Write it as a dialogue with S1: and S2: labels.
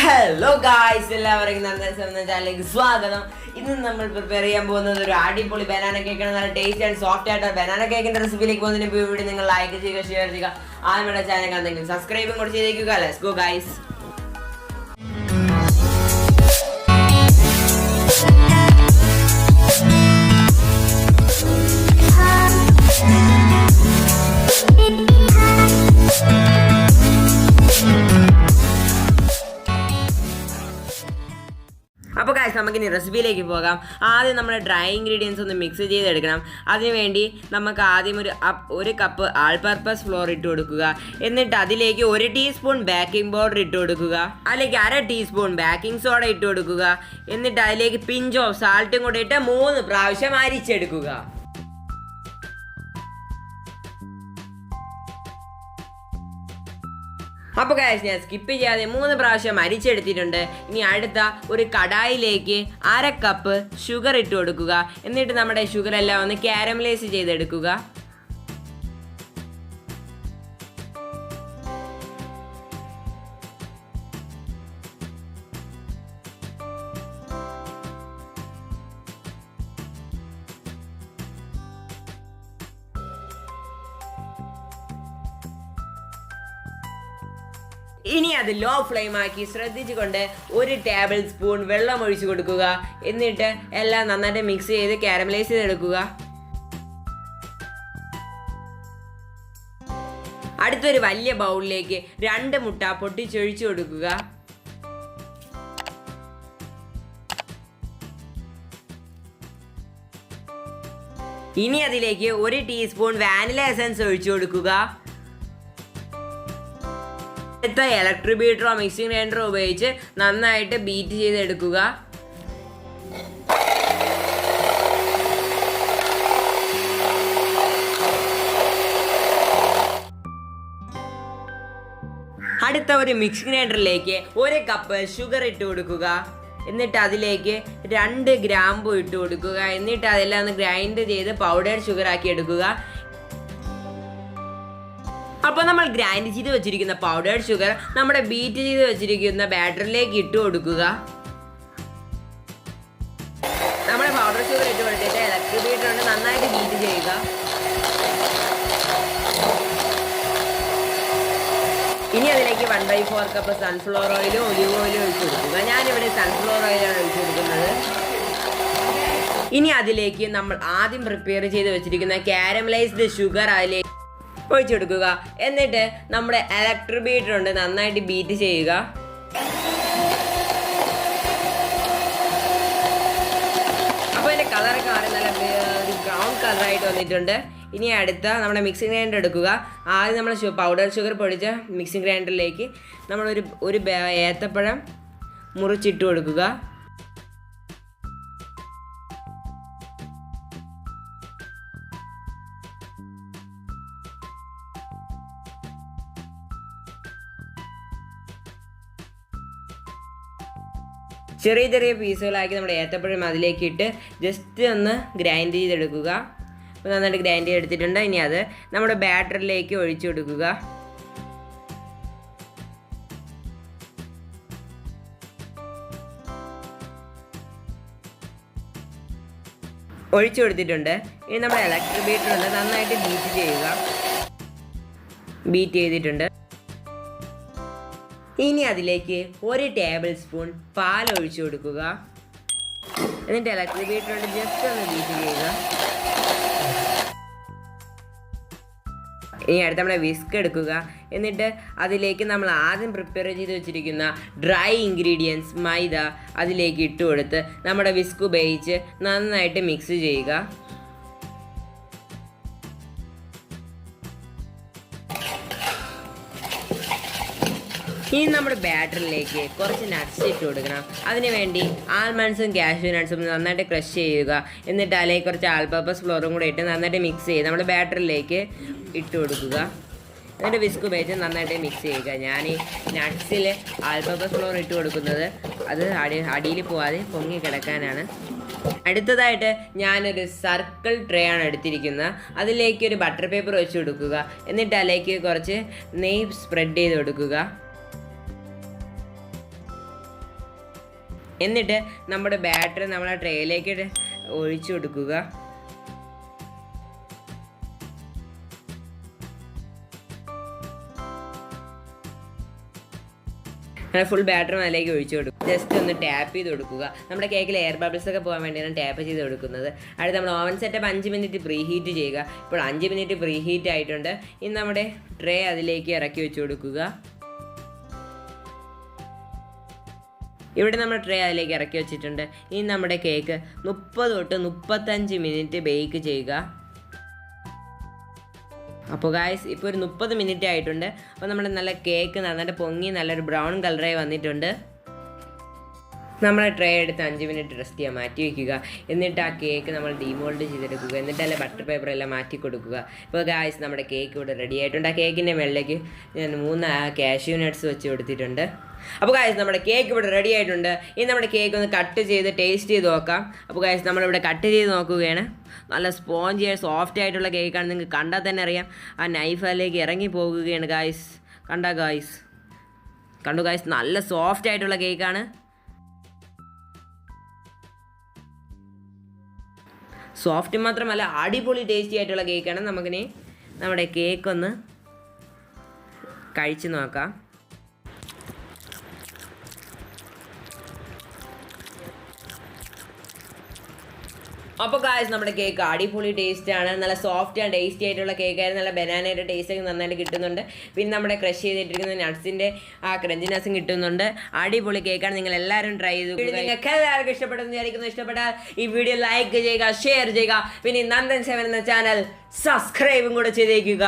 S1: Hello guys, എല്ലാവർക്കും ചാനലിലേക്ക് സ്വാഗതം. ഇന്ന് നമ്മൾ പ്രിപ്പയർ ചെയ്യാൻ പോകുന്നത് ഒരു അടിപൊളി ബനാന കേക്കാണ്. നല്ല ടേസ്റ്റ് ആൻഡ് സോഫ്റ്റ് ആയിട്ട് ബനാന കേക്കിന്റെ റെസിപ്പിയിലേക്ക് പോകുന്നതിന് വീഡിയോ നിങ്ങൾ ലൈക്ക് ചെയ്യുക, ഷെയർ ചെയ്യുക. ആദ്യമായിട്ട് ചാനൽ കാണുന്നെങ്കിൽ സബ്സ്ക്രൈബും കൂടി ചെയ്തേക്കുക. Let's go guys. അപ്പോൾ ഗായ്സ്, നമുക്കിനി റെസിപ്പിയിലേക്ക് പോകാം. ആദ്യം നമ്മൾ ഡ്രൈ ഇൻഗ്രീഡിയൻസ് ഒന്ന് മിക്സ് ചെയ്തെടുക്കണം. അതിനുവേണ്ടി നമുക്ക് ആദ്യം ഒരു കപ്പ് ആൾ പർപ്പസ് ഫ്ലോർ ഇട്ട് കൊടുക്കുക. എന്നിട്ട് അതിലേക്ക് 1 ടീസ്പൂൺ ബേക്കിംഗ് പൗഡർ ഇട്ട് കൊടുക്കുക. അതിലേക്ക് 1/2 ടീസ്പൂൺ ബേക്കിംഗ് സോഡ ഇട്ട് കൊടുക്കുക. എന്നിട്ട് അതിലേക്ക് പിഞ്ച് ഓഫ് സാൾട്ടും കൂടി ഇട്ട് 3 പ്രാവശ്യം അരിച്ചെടുക്കുക. അപ്പോൾ ഗായ്സ്, ഞാൻ സ്കിപ്പ് ചെയ്യാതെ 3 പ്രാവശ്യം അരിച്ചെടുത്തിട്ടുണ്ട്. ഇനി അടുത്ത ഒരു കടായിലേക്ക് 1/2 കപ്പ് ഷുഗർ ഇട്ട് കൊടുക്കുക. എന്നിട്ട് നമ്മുടെ ഷുഗർ എല്ലാം ഒന്ന് കാരമലൈസ് ചെയ്തെടുക്കുക. ഇനി അത് ലോ ഫ്ലെയിം ആക്കി ശ്രദ്ധിച്ചുകൊണ്ട് 1 ടേബിൾ സ്പൂൺ വെള്ളം ഒഴിച്ചു കൊടുക്കുക. എന്നിട്ട് എല്ലാം നന്നായിട്ട് മിക്സ് ചെയ്ത് കാരമലൈസ് ചെയ്തെടുക്കുക. അടുത്തൊരു വലിയ ബൗളിലേക്ക് 2 മുട്ട പൊട്ടിച്ചൊഴിച്ചു കൊടുക്കുക. ഇനി അതിലേക്ക് 1 ടീസ്പൂൺ വാനില എസൻസ് ഒഴിച്ചു കൊടുക്കുക. ഇലക്ട്രിക് ബീറ്ററോ മിക്സിംഗ് ഗ്രൈൻഡറോ ഉപയോഗിച്ച് നന്നായിട്ട് ബീറ്റ് ചെയ്തെടുക്കുക. അടുത്ത ഒരു മിക്സിംഗ് ഗ്രൈൻഡറിലേക്ക് 1 കപ്പ് ഷുഗർ ഇട്ട് കൊടുക്കുക. എന്നിട്ട് അതിലേക്ക് 2 ഗ്രാമ്പു ഇട്ട് കൊടുക്കുക. എന്നിട്ട് അതെല്ലാം ഒന്ന് ഗ്രൈൻഡ് ചെയ്ത് പൗഡർ ഷുഗർ ആക്കി എടുക്കുക. അപ്പോൾ നമ്മൾ ഗ്രൈൻഡ് ചെയ്ത് വെച്ചിരിക്കുന്ന പൗഡേർഡ് ഷുഗർ നമ്മുടെ ബീറ്റ് ചെയ്ത് വെച്ചിരിക്കുന്ന ബാറ്ററിലേക്ക് ഇട്ട് കൊടുക്കുക. നമ്മുടെ പൗഡർ ഷുഗർ ഇട്ട് കൊടുത്തിട്ട് ഇലക്ട്രിക് ബീറ്റർ കൊണ്ട് നന്നായിട്ട് ബീറ്റ് ചെയ്യുക. ഇനി അതിലേക്ക് 1/4 കപ്പ് സൺഫ്ലവർ ഓയിലും ഒലിവ് ഓയിലും ഒഴിച്ചു കൊടുക്കുക. ഞാനിവിടെ സൺഫ്ലവർ ഓയിലാണ് ഒഴിച്ചു കൊടുക്കുന്നത്. ഇനി അതിലേക്ക് നമ്മൾ ആദ്യം പ്രിപ്പയർ ചെയ്ത് വെച്ചിരിക്കുന്ന കാരമലൈസ്ഡ് ഷുഗർ അതിലേക്ക് ഒഴിച്ചെടുക്കുക. എന്നിട്ട് നമ്മുടെ ഇലക്ട്രിക് ബീറ്റർ കൊണ്ട് നന്നായിട്ട് ബീറ്റ് ചെയ്യുക. അപ്പോൾ അതിൻ്റെ കളറൊക്കെ മാറി നല്ല ഒരു ബ്രൗൺ കളറായിട്ട് വന്നിട്ടുണ്ട്. ഇനി അടുത്ത നമ്മുടെ മിക്സിംഗ് ഗ്രൈൻഡർ എടുക്കുക. ആദ്യം നമ്മൾ പൗഡർ ഷുഗർ പൊടിച്ച മിക്സിംഗ് ഗ്രൈൻഡറിലേക്ക് നമ്മളൊരു ഏത്തപ്പഴം മുറിച്ചിട്ട് കൊടുക്കുക. ചെറിയ ചെറിയ പീസുകളാക്കി നമ്മുടെ ഏത്തപ്പഴം അതിലേക്ക് ഇട്ട് ജസ്റ്റ് ഒന്ന് ഗ്രൈൻഡ് ചെയ്തെടുക്കുക. അപ്പോൾ നന്നായിട്ട് ഗ്രൈൻഡ് ചെയ്തെടുത്തിട്ടുണ്ട്. ഇനി അത് നമ്മുടെ ബാറ്ററിലേക്ക് ഒഴിച്ചു കൊടുക്കുക. ഒഴിച്ചു കൊടുത്തിട്ടുണ്ട്. ഇനി നമ്മുടെ ഇലക്ട്രിക് ബീറ്റർ ഉണ്ട് നന്നായിട്ട് ബീറ്റ് ചെയ്യുക. ബീറ്റ് ചെയ്തിട്ടുണ്ട്. ഇനി അതിലേക്ക് 1 ടേബിൾ സ്പൂൺ പാൽ ഒഴിച്ചു കൊടുക്കുക. എന്നിട്ട് ഇലക്ട്രിക് ബീറ്റർ കൊണ്ട് ജസ്റ്റ് ഒന്ന് ബീറ്റ് ചെയ്യുക. ഇനി അടുത്ത് നമ്മുടെ വിസ്ക് എടുക്കുക. എന്നിട്ട് അതിലേക്ക് നമ്മൾ ആദ്യം പ്രിപ്പയർ ചെയ്ത് വെച്ചിരിക്കുന്ന ഡ്രൈ ഇൻഗ്രീഡിയൻസ് മൈദ അതിലേക്ക് ഇട്ട് കൊടുത്ത് നമ്മുടെ വിസ്ക് ഉപയോഗിച്ച് നന്നായിട്ട് മിക്സ് ചെയ്യുക. ഇനി നമ്മുടെ ബാറ്ററിലേക്ക് കുറച്ച് നട്ട്സ് ഇട്ട് കൊടുക്കണം. അതിനുവേണ്ടി ആൽമണ്ട്സും കാഷ്യൂ നട്ട്സും നന്നായിട്ട് ക്രഷ് ചെയ്യുക. എന്നിട്ട് അതിലേക്ക് കുറച്ച് ആൾ പർപ്പസ് ഫ്ലോറും കൂടെ ഇട്ട് നന്നായിട്ട് മിക്സ് ചെയ്ത് നമ്മുടെ ബാറ്ററിലേക്ക് ഇട്ട് കൊടുക്കുക. എന്നിട്ട് വിസ്ക് ഉപയോഗിച്ച് നന്നായിട്ട് മിക്സ് ചെയ്യുക. ഞാൻ ഈ നട്ട്സിൽ ആൾ പർപ്പസ് ഫ്ലോർ ഇട്ട് കൊടുക്കുന്നത് അത് അടിയിൽ പോവാതെ പൊങ്ങി കിടക്കാനാണ്. അടുത്തതായിട്ട് ഞാനൊരു സർക്കിൾ ട്രേ ആണ് എടുത്തിരിക്കുന്നത്. അതിലേക്ക് ഒരു ബട്ടർ പേപ്പർ വെച്ച് കൊടുക്കുക. എന്നിട്ട് അതിലേക്ക് കുറച്ച് നെയ്യ് സ്പ്രെഡ് ചെയ്ത് കൊടുക്കുക. എന്നിട്ട് നമ്മുടെ ബാറ്റർ നമ്മൾ ആ ട്രേയിലേക്ക് ഒഴിച്ചു കൊടുക്കുക. അങ്ങനെ ഫുൾ ബാറ്റർ അതിലേക്ക് ഒഴിച്ചു കൊടുക്കുക. ജസ്റ്റ് ഒന്ന് ടാപ്പ് ചെയ്ത് കൊടുക്കുക. നമ്മുടെ കേക്കിൽ എയർ ബബിൾസ് ഒക്കെ പോകാൻ വേണ്ടിയാണ് ടാപ്പ് ചെയ്ത് കൊടുക്കുന്നത്. അടുത്ത് നമ്മൾ oven setup 5 minute preheat ചെയ്യുക. ഇപ്പോൾ 5 മിനിറ്റ് പ്രീ ഹീറ്റ് ആയിട്ടുണ്ട്. ഇനി നമ്മുടെ ട്രേ അതിലേക്ക് ഇറക്കി വെച്ച് കൊടുക്കുക. ഇവിടെ നമ്മൾ ട്രേ അതിലേക്ക് ഇറക്കി വെച്ചിട്ടുണ്ട്. ഇനി നമ്മുടെ കേക്ക് 30 തൊട്ട് 35 മിനിറ്റ് ബേക്ക് ചെയ്യുക. അപ്പോൾ ഗായ്സ് ഇപ്പോൾ ഒരു 30 മിനിറ്റ് ആയിട്ടുണ്ട്. അപ്പോൾ നമ്മുടെ നല്ല കേക്ക് നന്നായിട്ട് പൊങ്ങി നല്ലൊരു ബ്രൗൺ കളറായി വന്നിട്ടുണ്ട്. നമ്മളെ ട്രേ എടുത്ത് 5 മിനിറ്റ് റെസ്റ്റ് ചെയ്യാൻ മാറ്റി വയ്ക്കുക. എന്നിട്ട് ആ കേക്ക് നമ്മൾ ഡീമോൾഡ് ചെയ്തെടുക്കുക. എന്നിട്ടല്ല ബട്ടർ പേപ്പർ എല്ലാം മാറ്റി കൊടുക്കുക. ഇപ്പോൾ ഗായ്സ് നമ്മുടെ കേക്ക് ഇവിടെ റെഡി ആയിട്ടുണ്ട്. ആ കേക്കിൻ്റെ മുകളിലേക്ക് ഞാൻ 3 കാഷ്യൂ നട്ട്സ് വെച്ച് കൊടുത്തിട്ടുണ്ട്. അപ്പോൾ ഗായ്സ് നമ്മുടെ കേക്ക് ഇവിടെ റെഡി ആയിട്ടുണ്ട്. ഇനി നമ്മുടെ കേക്ക് ഒന്ന് കട്ട് ചെയ്ത് ടേസ്റ്റ് ചെയ്ത് നോക്കാം. അപ്പോൾ ഗായ്സ് നമ്മളിവിടെ കട്ട് ചെയ്ത് നോക്കുകയാണ്. നല്ല സ്പോഞ്ചി സോഫ്റ്റ് ആയിട്ടുള്ള കേക്കാണ്. നിങ്ങൾക്ക് കണ്ടാൽ തന്നെ അറിയാം. ആ നൈഫ് അതിലേക്ക് ഇറങ്ങി പോകുകയാണ് ഗായ്സ്. കണ്ടു ഗായ്സ്, നല്ല സോഫ്റ്റ് ആയിട്ടുള്ള കേക്കാണ്. സോഫ്റ്റ് മാത്രമല്ല അടിപൊളി ടേസ്റ്റി ആയിട്ടുള്ള കേക്കാണ്. നമുക്കിനി നമ്മുടെ കേക്കൊന്ന് കഴിച്ച് നോക്കാം. അപ്പോൾ ഗായ്സ് നമ്മുടെ കേക്ക് അടിപൊളി ടേസ്റ്റാണ്. നല്ല സോഫ്റ്റ് ആൻഡ് ടേസ്റ്റി ആയിട്ടുള്ള കേക്കായിരുന്നു. നല്ല ബനാനയുടെ ടേസ്റ്റൊക്കെ നന്നായിട്ട് കിട്ടുന്നുണ്ട്. പിന്നെ നമ്മുടെ ക്രഷ് ചെയ്തിട്ടിരിക്കുന്ന നട്ട്സിൻ്റെ ആ ക്രഞ്ചിനെസ്സും കിട്ടുന്നുണ്ട്. അടിപൊളി കേക്കാണ്. നിങ്ങൾ എല്ലാവരും ട്രൈ ചെയ്തു. നിങ്ങൾക്ക് എല്ലാവർക്കും ഇഷ്ടപ്പെട്ടെന്ന് വിചാരിക്കുന്നു. ഇഷ്ടപ്പെട്ടാൽ ഈ വീഡിയോ ലൈക്ക് ചെയ്യുക, ഷെയർ ചെയ്യുക. പിന്നെ നന്ദൻ 7 എന്ന ചാനൽ സബ്സ്ക്രൈബും കൂടെ ചെയ്തേക്കുക.